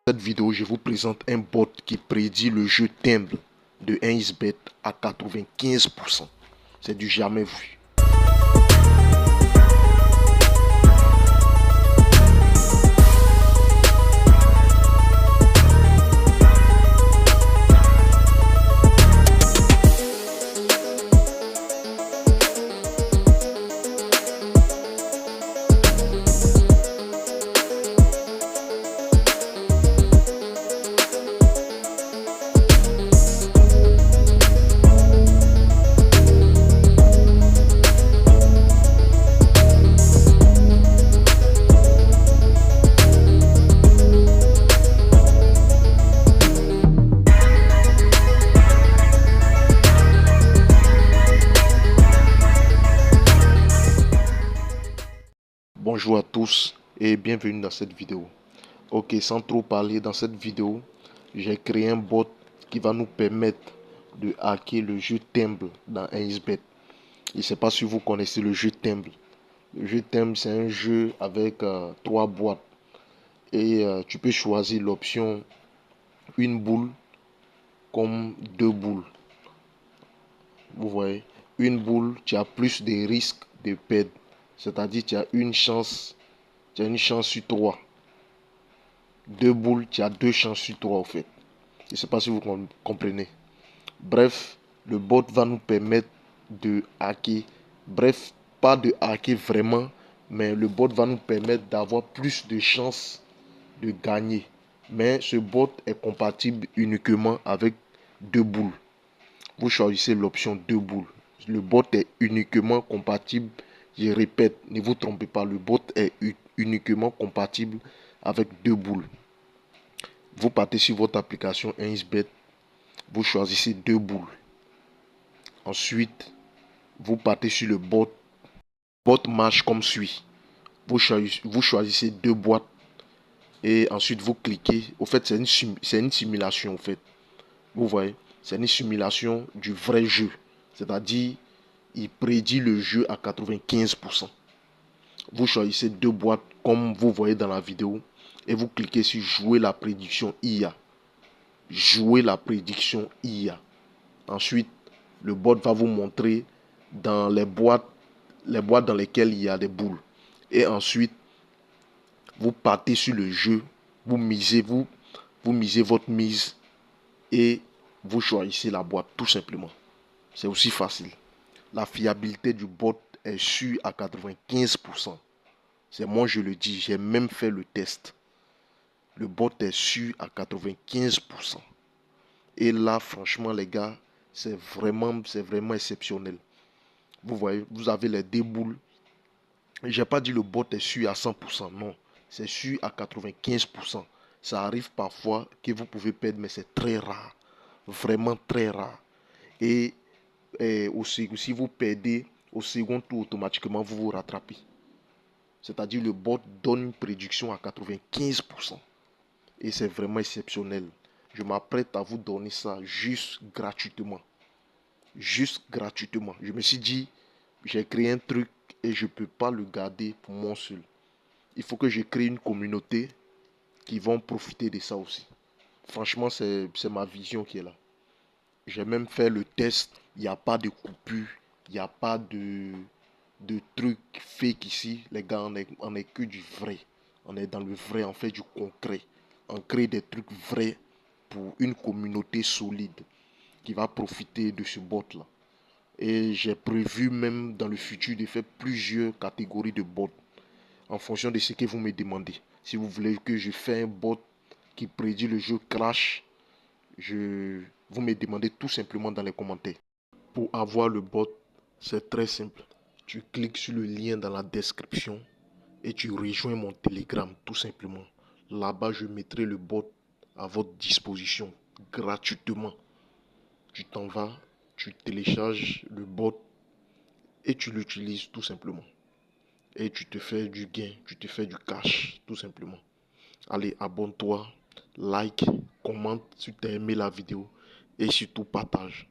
Dans cette vidéo, je vous présente un bot qui prédit le jeu Temple de 1xBet à 95%. C'est du jamais vu. Bonjour à tous et bienvenue dans cette vidéo. Ok, sans trop parler, dans cette vidéo, j'ai créé un bot qui va nous permettre de hacker le jeu Temple dans 1xBet. Je ne sais pas si vous connaissez le jeu Temple. Le jeu Temple, c'est un jeu avec 3 boîtes. Et tu peux choisir l'option une boule comme 2 boules. Vous voyez, une boule, tu as plus de risques de perdre. C'est-à-dire tu as une chance sur 3. 2 boules, tu as 2 chances sur 3 en fait. Je ne sais pas si vous comprenez. Bref, le bot va nous permettre de hacker. Bref, pas de hacker vraiment, mais le bot va nous permettre d'avoir plus de chances de gagner. Mais ce bot est compatible uniquement avec 2 boules. Vous choisissez l'option 2 boules. Le bot est uniquement compatible. Je répète, ne vous trompez pas, le bot est uniquement compatible avec 2 boules. Vous partez sur votre application 1xBet, vous choisissez 2 boules. Ensuite, vous partez sur le bot. Le bot marche comme suit. Vous choisissez 2 boîtes et ensuite vous cliquez. Au fait, c'est une simulation. En fait, vous voyez, c'est une simulation du vrai jeu. C'est-à-dire, il prédit le jeu à 95%. Vous choisissez 2 boîtes comme vous voyez dans la vidéo et vous cliquez sur jouer la prédiction IA. Jouer la prédiction IA. Ensuite, le bot va vous montrer dans les boîtes dans lesquelles il y a des boules. Et ensuite, vous partez sur le jeu, vous misez votre mise et vous choisissez la boîte tout simplement. C'est aussi facile. La fiabilité du bot est sûre à 95%. C'est moi je le dis, j'ai même fait le test. Le bot est sûr à 95%. Et là, franchement, les gars, c'est vraiment exceptionnel. Vous voyez, vous avez les 2 boules. Je n'ai pas dit le bot est sûr à 100%, non. C'est sûr à 95%. Ça arrive parfois que vous pouvez perdre, mais c'est très rare. Vraiment très rare. Et aussi, si vous perdez au second tour, automatiquement, vous vous rattrapez. C'est-à-dire le bot donne une prédiction à 95%. Et c'est vraiment exceptionnel. Je m'apprête à vous donner ça juste gratuitement. Juste gratuitement. Je me suis dit, j'ai créé un truc et je ne peux pas le garder pour moi seul. Il faut que je crée une communauté qui vont profiter de ça aussi. Franchement, c'est ma vision qui est là. J'ai même fait le test. Il n'y a pas de coupure. Il n'y a pas de trucs fake ici. Les gars, on est que du vrai. On est dans le vrai, on fait du concret. On crée des trucs vrais pour une communauté solide qui va profiter de ce bot là. Et j'ai prévu même dans le futur de faire plusieurs catégories de bots en fonction de ce que vous me demandez. Si vous voulez que je fasse un bot qui prédit le jeu Crash, vous me demandez tout simplement dans les commentaires. Pour avoir le bot, c'est très simple. Tu cliques sur le lien dans la description et tu rejoins mon Telegram tout simplement. Là-bas, je mettrai le bot à votre disposition gratuitement. Tu t'en vas, tu télécharges le bot et tu l'utilises tout simplement. Et tu te fais du gain, tu te fais du cash tout simplement. Allez, abonne-toi, like, commente si tu as aimé la vidéo et surtout partage.